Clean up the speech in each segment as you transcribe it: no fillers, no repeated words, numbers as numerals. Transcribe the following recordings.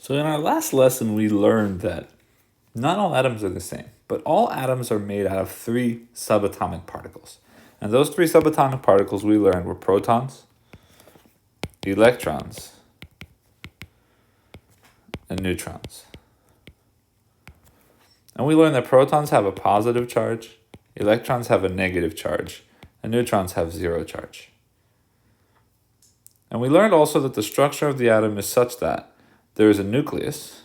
So in our last lesson, we learned that not all atoms are the same, but all atoms are made out of three subatomic particles. And those three subatomic particles we learned were protons, electrons, and neutrons. And we learned that protons have a positive charge, electrons have a negative charge, and neutrons have zero charge. And we learned also that the structure of the atom is such that there is a nucleus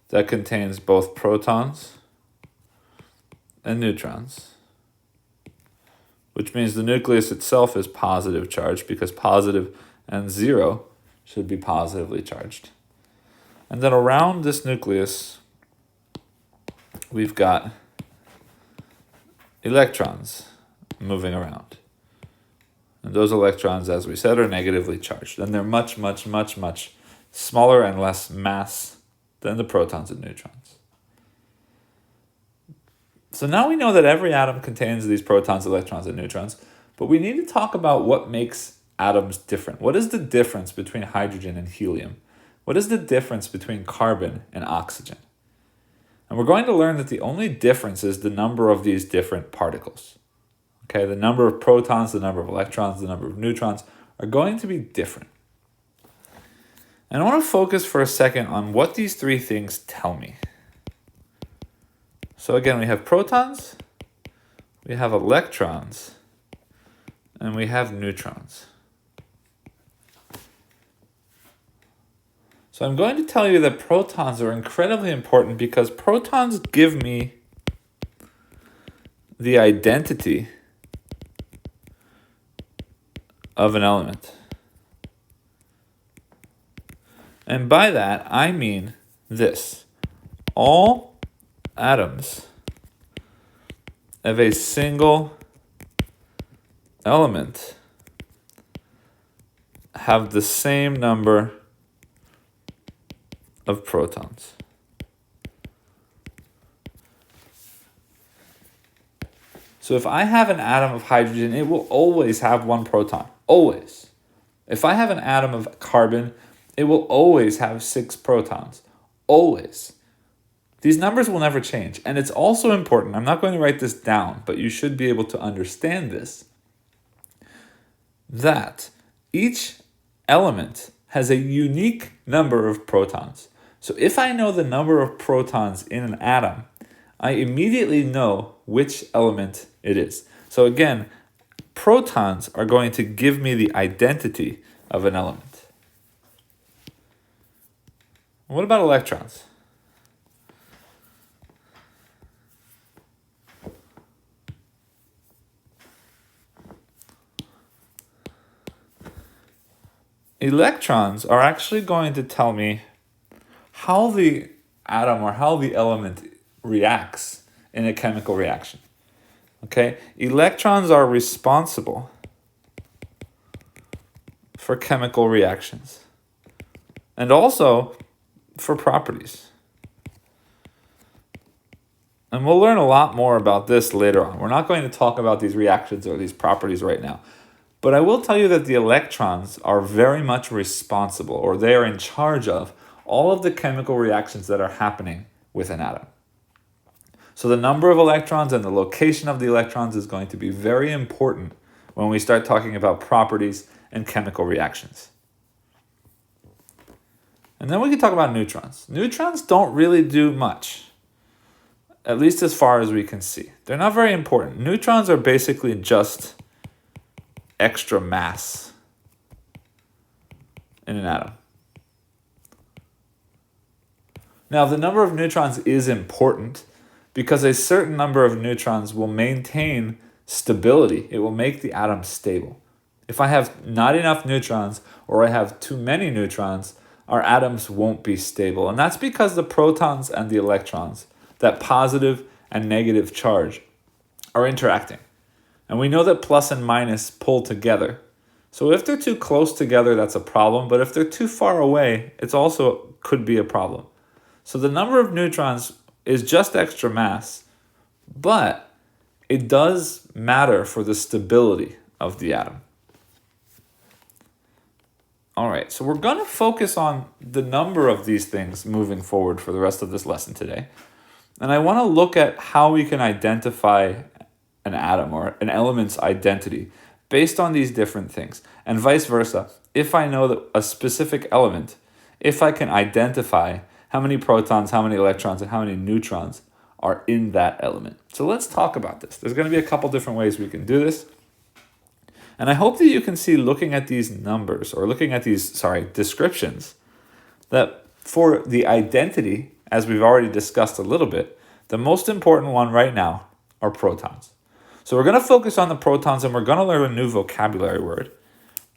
that contains both protons and neutrons, which means the nucleus itself is positive charged because positive and zero should be positively charged. And then around this nucleus, we've got electrons moving around. And those electrons, as we said, are negatively charged. And they're much, much, much, much smaller and less mass than the protons and neutrons. So now we know that every atom contains these protons, electrons, and neutrons, but we need to talk about what makes atoms different. What is the difference between hydrogen and helium? What is the difference between carbon and oxygen? And we're going to learn that the only difference is the number of these different particles. Okay, the number of protons, the number of electrons, the number of neutrons are going to be different. And I want to focus for a second on what these three things tell me. So again, we have protons, we have electrons, and we have neutrons. So I'm going to tell you that protons are incredibly important because protons give me the identity of an element. And by that, I mean this. All atoms of a single element have the same number of protons. So if I have an atom of hydrogen, it will always have one proton. Always. If I have an atom of carbon, it will always have 6 protons. Always. These numbers will never change. And it's also important, I'm not going to write this down, but you should be able to understand this, that each element has a unique number of protons. So if I know the number of protons in an atom, I immediately know which element it is. So again, protons are going to give me the identity of an element. What about electrons? Electrons are actually going to tell me how the atom or how the element reacts in a chemical reaction. Okay? Electrons are responsible for chemical reactions and also for properties. And we'll learn a lot more about this later on. We're not going to talk about these reactions or these properties right now. But I will tell you that the electrons are very much responsible, or they are in charge of, all of the chemical reactions that are happening with an atom. So the number of electrons and the location of the electrons is going to be very important when we start talking about properties and chemical reactions. And then we can talk about neutrons. Neutrons don't really do much, at least as far as we can see. They're not very important. Neutrons are basically just extra mass in an atom. Now, the number of neutrons is important because a certain number of neutrons will maintain stability. It will make the atom stable. If I have not enough neutrons or I have too many neutrons, our atoms won't be stable. And that's because the protons and the electrons, that positive and negative charge, are interacting. And we know that plus and minus pull together. So if they're too close together, that's a problem. But if they're too far away, it's also could be a problem. So the number of neutrons is just extra mass, but it does matter for the stability of the atom. All right, so we're going to focus on the number of these things moving forward for the rest of this lesson today. And I want to look at how we can identify an atom or an element's identity based on these different things. And vice versa, if I know that a specific element, if I can identify how many protons, how many electrons, and how many neutrons are in that element. So let's talk about this. There's going to be a couple different ways we can do this. And I hope that you can see, looking at these numbers, or looking at these, descriptions, that for the identity, as we've already discussed a little bit, the most important one right now are protons. So we're going to focus on the protons, and we're going to learn a new vocabulary word.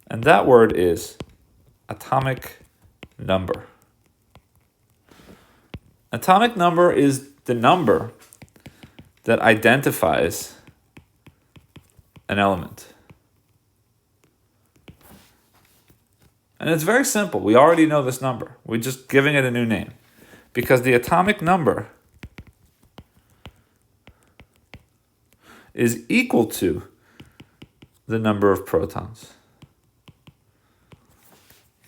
And that word is atomic number. Atomic number is the number that identifies an element. And it's very simple. We already know this number. We're just giving it a new name. Because the atomic number is equal to the number of protons.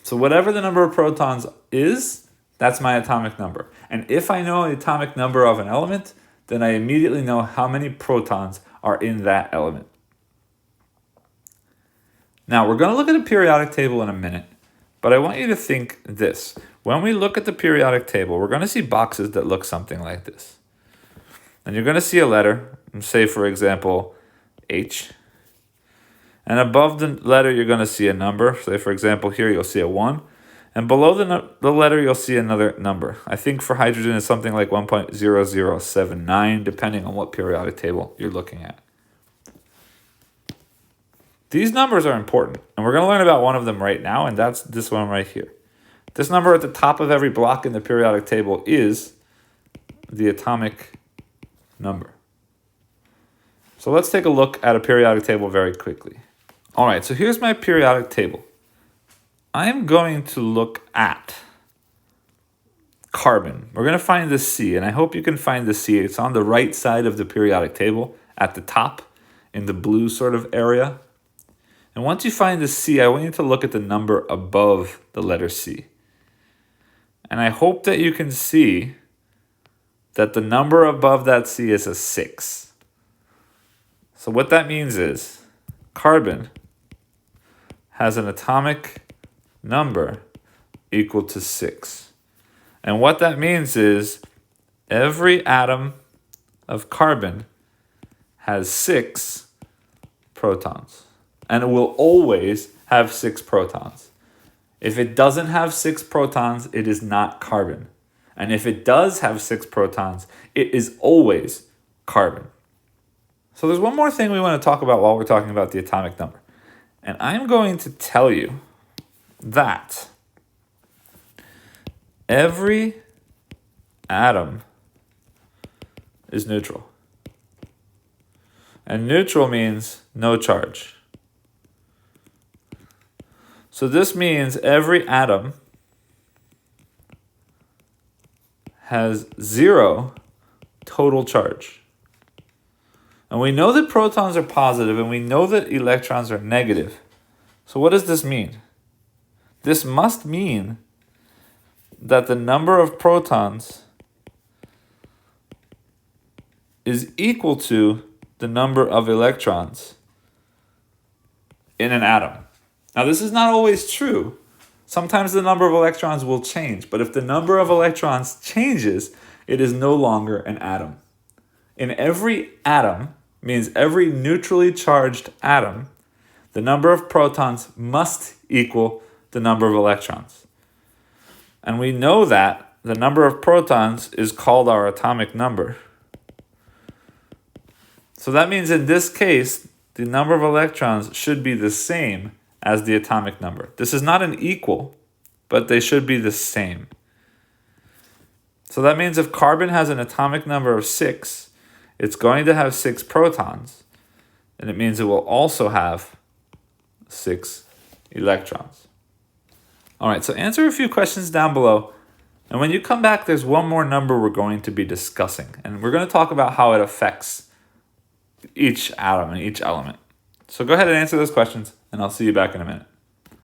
So whatever the number of protons is, that's my atomic number. And if I know the atomic number of an element, then I immediately know how many protons are in that element. Now, we're going to look at a periodic table in a minute. But I want you to think this. When we look at the periodic table, we're going to see boxes that look something like this. And you're going to see a letter, say for example, H. And above the letter, you're going to see a number. Say for example, here you'll see a 1. And below the letter, you'll see another number. I think for hydrogen it's something like 1.0079, depending on what periodic table you're looking at. These numbers are important, and we're going to learn about one of them right now, and that's this one right here. This number at the top of every block in the periodic table is the atomic number. So let's take a look at a periodic table very quickly. All right, so here's my periodic table. I'm going to look at carbon. We're going to find the C, and I hope you can find the C. It's on the right side of the periodic table at the top in the blue sort of area. And once you find the C, I want you to look at the number above the letter C. And I hope that you can see that the number above that C is a 6. So what that means is carbon has an atomic number equal to 6. And what that means is every atom of carbon has 6 protons. And it will always have 6 protons. If it doesn't have 6 protons, it is not carbon. And if it does have 6 protons, it is always carbon. So there's one more thing we want to talk about while we're talking about the atomic number. And I'm going to tell you that every atom is neutral. And neutral means no charge. So this means every atom has 0 total charge. And we know that protons are positive and we know that electrons are negative. So what does this mean? This must mean that the number of protons is equal to the number of electrons in an atom. Now, this is not always true. Sometimes the number of electrons will change, but if the number of electrons changes, it is no longer an atom. In every atom, means every neutrally charged atom, the number of protons must equal the number of electrons. And we know that the number of protons is called our atomic number. So that means in this case, the number of electrons should be the same as the atomic number. This is not an equal, but they should be the same. So that means if carbon has an atomic number of 6, it's going to have 6 protons, and it means it will also have 6 electrons. All right, so answer a few questions down below. And when you come back, there's one more number we're going to be discussing, and we're going to talk about how it affects each atom and each element. So go ahead and answer those questions, and I'll see you back in a minute.